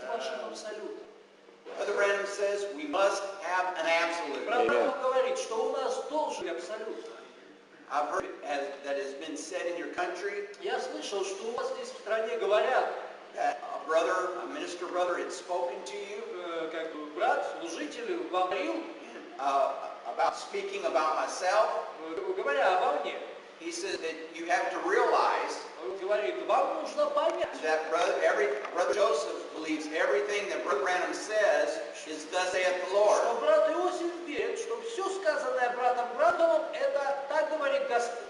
вашим абсолютом. Brother Branham says we must have an absolute. Брат Бранхам говорит, что у нас должен быть абсолют. I've heard that has been said in your country. Я слышал, что у вас здесь в стране говорят, That a minister brother had spoken to you. как бы брат, служитель вам говорил, about speaking about myself. Говоря обо мне. He says that you have to realize Говорит, вам нужно понять, that Brother Joseph believes everything that Brother Branham says is Thus Saith The Lord. что брат Иосиф верит, что все сказанное братом Бранхамом, это так говорит Господь.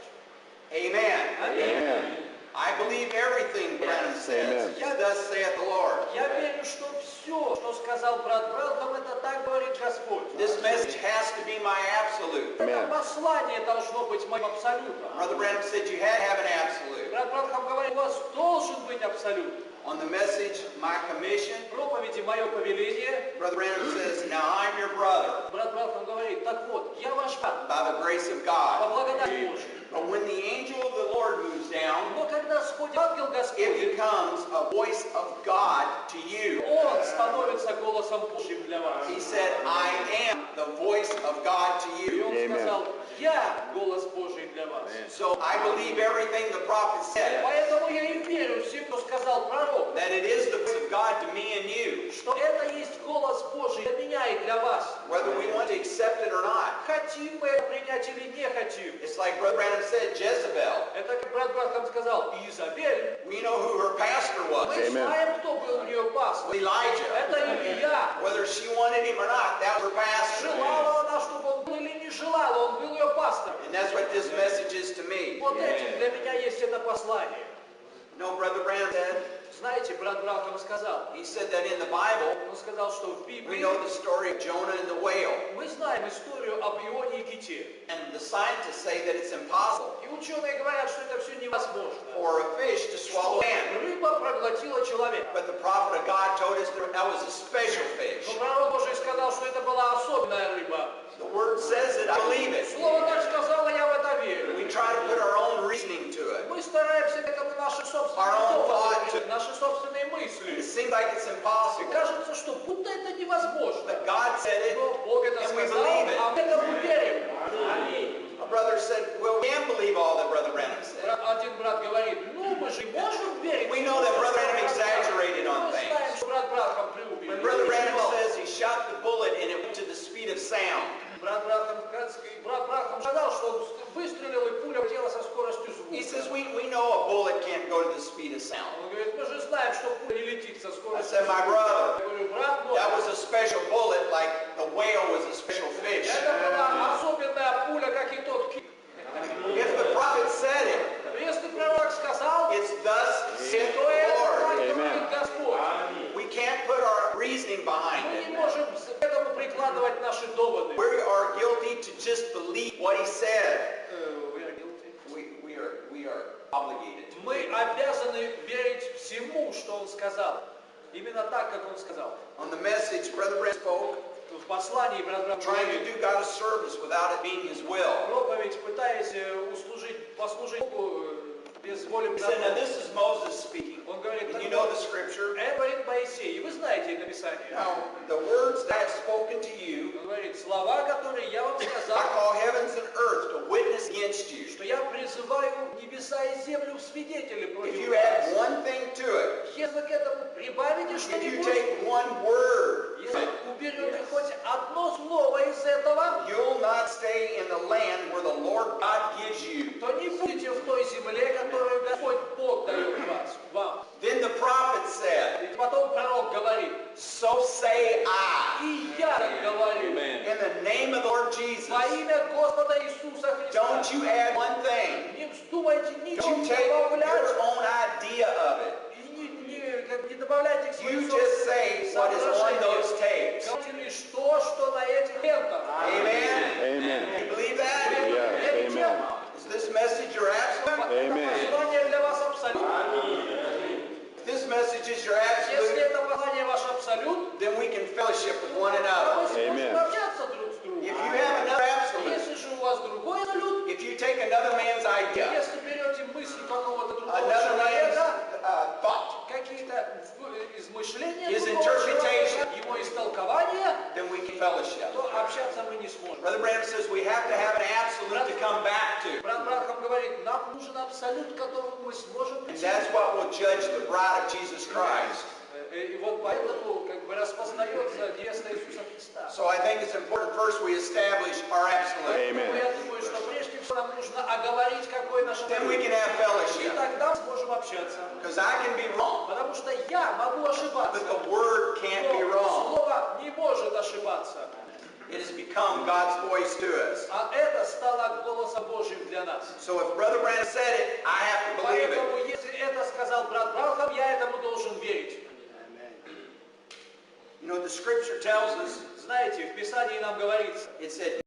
Amen. Аминь. I believe everything Branham says is Thus Saith The Lord. Я верю, что все, что сказал брат Бранхам, это так говорит Господь. This message has to be my absolute. Это послание должно быть моим абсолютом. Brother Branham said you had to have an absolute. Брат Бранхам говорит, у вас должен быть абсолют. On the message, my commission, В проповеди мое повеление. Brother Branham says, now I'm your brother. Брат Бранхам говорит, так вот, я ваш брат. By the grace of По God. благодати Божьей. But when the angel of the Lord moves down, Но когда сходит ангел it Господень, becomes a voice of God to you. он становится голосом Божьим для вас. He said, I am the voice of God to И you. он сказал, я голос Божий для вас. So I believe everything the prophet said, Поэтому я и верю всем, что сказал пророк, that it is the voice of God to me and you, что это есть голос Божий для меня и для вас. whether we want to accept it or not. Хотим мы это принять или не хотим. It's like Brother Branham said, Jezebel. Это как брат Бранхам сказал, Изабель, We know who her pastor was, мы знаем, кто был у нее пастор. Elijah. Это Илья. Whether she wanted him or not, that was her pastor. Желала она, чтобы он был или не желала, он был ее пастором. And that's what this message is to me. Вот этим для меня есть это послание. No, Brother Branham said, Знаете, брат Бранхам сказал, he said that in the Bible, он сказал, что в we Библии know the story of Jonah and the whale. мы знаем историю об Ионе и ките. And the scientists say that it's impossible И ученые говорят, что это все невозможно. for a fish to swallow man. Рыба проглотила человека. But the prophet of God told us that was a special fish. Но пророк Божий сказал, что это была особенная рыба. The word says it, I believe it. Слово так сказала, я в это верю. We try to put our own reasoning to it. Мы стараемся к этому наши собственные доводы, наши собственные It мысли. seems like it's И impossible. кажется, что будто это невозможно. But God said it, Но Бог это and we сказал, believe it. а мы этому верим. Аминь. A brother said, well, we can't believe all that Brother Branham said. Один брат говорит, ну мы же можем верить. We know that Brother Branham exaggerated on Мы знаем, things. что брат Бранхам When преувеличил. Brother Branham says he shot the bullet and it went to the speed of sound. Брат Бранхам сказал, что он выстрелил и пуля летела со скоростью He звука. says, we know a bullet can't go to the speed of sound. Он говорит, мы же знаем, что пуля не летит со I скоростью said, my звука. brother, Я говорю, брат мой, that was a special bullet like the whale was a special fish. это была особенная пуля, как и тот кит. If the prophet said it, Если пророк сказал, it's thus saith то the это Lord. так говорит Господь. We can't put our reasoning behind Мы it. не можем к этому прикладывать наши доводы. We are guilty to just believe what he said. We are obligated to. Мы обязаны верить всему, что он сказал. Именно так, как он сказал. On the message, Brother Branham spoke, В послании брат Бранхам trying to говорит, do God a service without it being his will. проповедь, пытаясь послужить Богу без воли He said, now Бога. this is Moses speaking. Он говорит, And you know the scripture. это говорит Моисей, и вы знаете это Писание. Now, the words that I have spoken to you, Он говорит, слова, которые я вам I сказал, call heavens and earth to witness against you. что я призываю небеса и землю в свидетели If против you add вас. one thing to it, Если к этому прибавите if you что-нибудь, take one word, если уберете хоть одно слово из этого, you'll not stay in the land where the Lord God gives you. то не будете в той земле, которую Господь Бог дает вам. Then the prophet said, И потом пророк говорит, so say I. и я так говорю, In the name of the Lord Jesus, во имя Господа Иисуса Христа. don't you add one thing. Не вздумайте Don't ничего you take добавлять, your own idea of it. и не добавляйте к своим You just say what is on those tapes. Говорите лишь то, что на этих лентах. Amen. Amen. You believe that? Yes, amen. Is this message your absolute? Amen. Послание для вас абсолют. If this message is your Если absolute, это послание ваш абсолют, then we can fellowship with one то another. вы Amen. сможете общаться друг с другом. If you have another absolute, Если же у вас другой абсолют, if you take another man's idea, если берете мысли какого-то другого another man's человека, thought, какие-то измышления his другого fellowship. то общаться мы не сможем. Brother Branham says we have to have an absolute to come back to. Брат Бранхам говорит, нам нужен абсолют, которому мы сможем And прийти. that's what will judge the bride of Jesus Christ. И вот поэтому как бы распознается невеста Иисуса Христа. So I think it's important first we establish our absolute. Amen. Я думаю, что прежде всего нам нужно оговорить, какой наш Then we can have И fellowship. тогда мы сможем общаться. Because I can be wrong, Потому что я могу ошибаться. but the word can't be Но wrong. слово не может ошибаться. It has become God's voice to us. А это стало голосом Божьим для нас. So if Brother Branham said it, I have to believe it. Поэтому, если это сказал брат Бранхам, я этому должен верить. You know, the scripture tells us, Знаете, в Писании нам говорится, it said,